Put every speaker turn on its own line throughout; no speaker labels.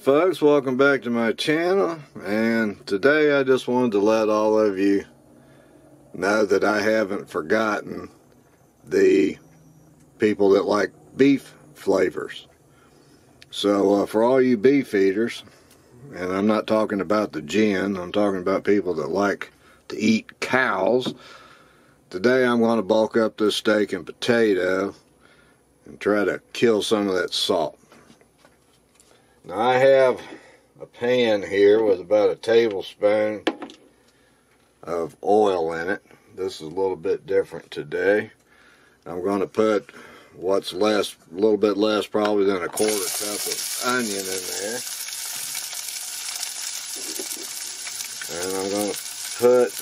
folks, welcome back to my channel, and today I just wanted to let all of you know that I haven't forgotten the people that like beef flavors. So for all you beef eaters, and I'm not talking about the gin, I'm talking about people that like to eat cows, today I'm going to bulk up this steak and potato and try to kill some of that salt. Now I have a pan here with about a tablespoon of oil in it. This is a little bit different today. I'm going to put what's less, a little bit less probably than a quarter cup of onion in there. And I'm going to put,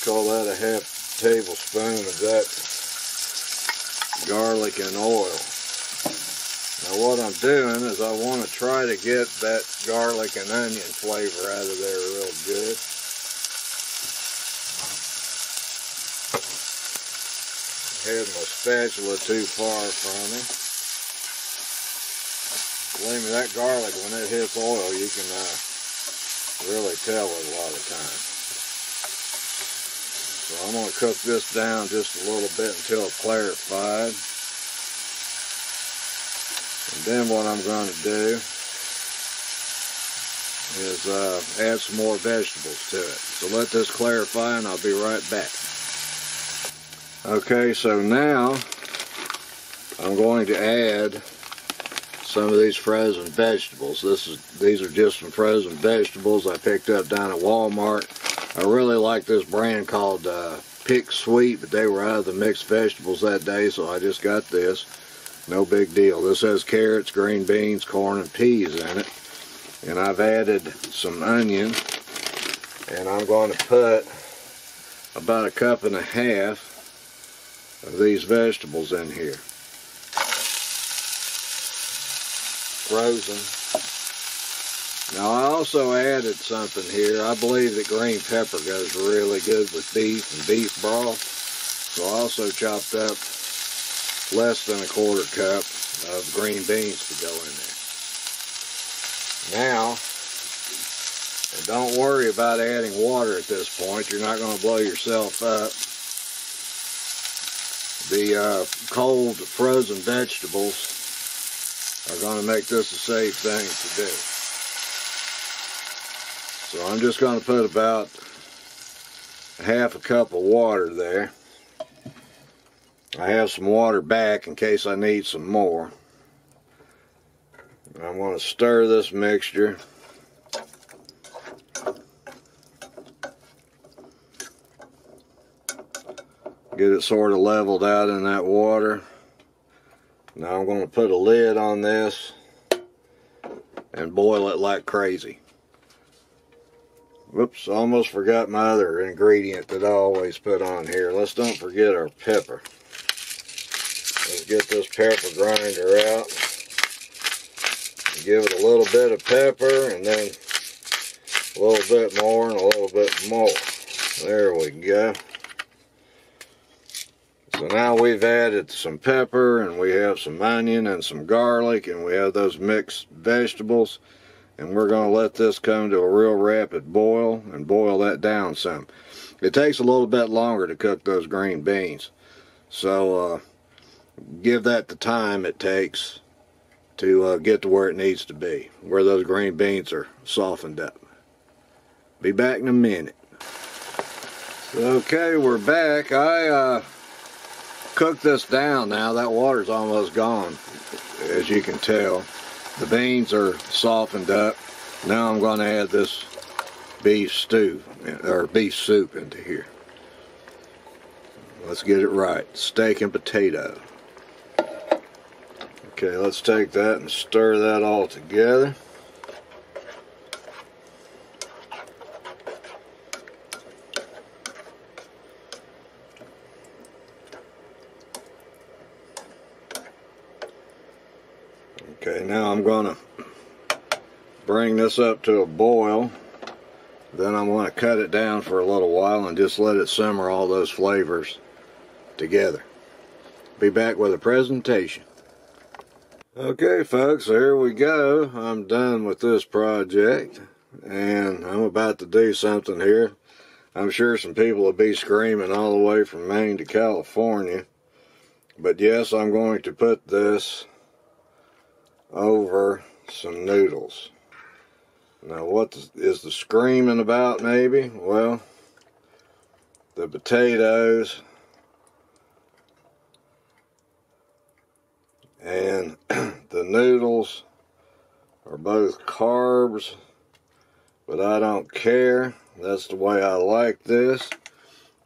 call that a half tablespoon of that garlic and oil. Now what I'm doing is I want to try to get that garlic and onion flavor out of there real good. I had my spatula too far from me. Believe me, that garlic, when it hits oil, you can really tell it a lot of times. So I'm going to cook this down just a little bit until it's clarified. And then what I'm going to do is add some more vegetables to it. So let this clarify and I'll be right back. Okay, so now I'm going to add some of these frozen vegetables. These are just some frozen vegetables I picked up down at Walmart. I really like this brand called Pick Sweet, but they were out of the mixed vegetables that day, so I just got this. No big deal. This has carrots, green beans, corn, and peas in it. And I've added some onion. And I'm going to put about 1.5 cups of these vegetables in here. Frozen. Now I also added something here. I believe that green pepper goes really good with beef and beef broth. So I also chopped up less than 1/4 cup of green beans to go in there. Now, and don't worry about adding water at this point. You're not going to blow yourself up. The cold frozen vegetables are going to make this a safe thing to do. So I'm just going to put about 1/2 cup of water there. I have some water back in case I need some more. I'm going to stir this mixture. Get it sort of leveled out in that water. Now I'm going to put a lid on this and boil it like crazy. Whoops, almost forgot my other ingredient that I always put on here. Let's don't forget our pepper. Let's get this pepper grinder out. Give it a little bit of pepper and then a little bit more and a little bit more. There we go. So now we've added some pepper and we have some onion and some garlic and we have those mixed vegetables. And we're going to let this come to a real rapid boil and boil that down some. It takes a little bit longer to cook those green beans. So give that the time it takes to get to where it needs to be, where those green beans are softened up. Be back in a minute. Okay, we're back. I cooked this down now. That water's almost gone, as you can tell. The beans are softened up. Now I'm going to add this beef stew, or beef soup into here. Let's get it right. Steak and potato. Okay, let's take that and stir that all together. Okay, now I'm going to bring this up to a boil. Then I'm going to cut it down for a little while and just let it simmer all those flavors together. Be back with a presentation. Okay folks, so here we go. I'm done with this project and I'm about to do something here. I'm sure some people will be screaming all the way from Maine to California. But yes, I'm going to put this over some noodles. Now what is the screaming about maybe? Well, the potatoes and the noodles are both carbs, but I don't care. That's the way I like this,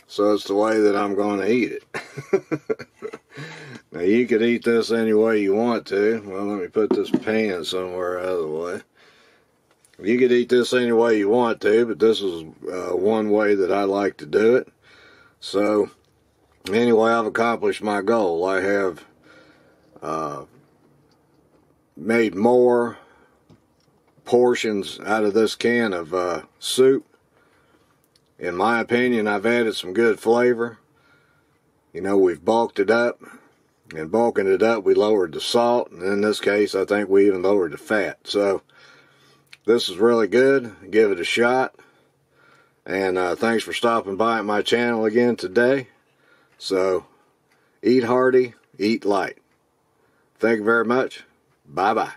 so it's the way that I'm going to eat it. Now you could eat this any way you want to. Well, let me put this pan somewhere out of the way. You could eat this any way you want to, but this is one way that I like to do it. So anyway, I've accomplished my goal. I have made more portions out of this can of soup. In my opinion, I've added some good flavor. You know, we've bulked it up. And bulking it up, we lowered the salt. And in this case, I think we even lowered the fat. So this is really good. Give it a shot. And thanks for stopping by at my channel again today. So eat hearty, eat light. Thank you very much. Bye-bye.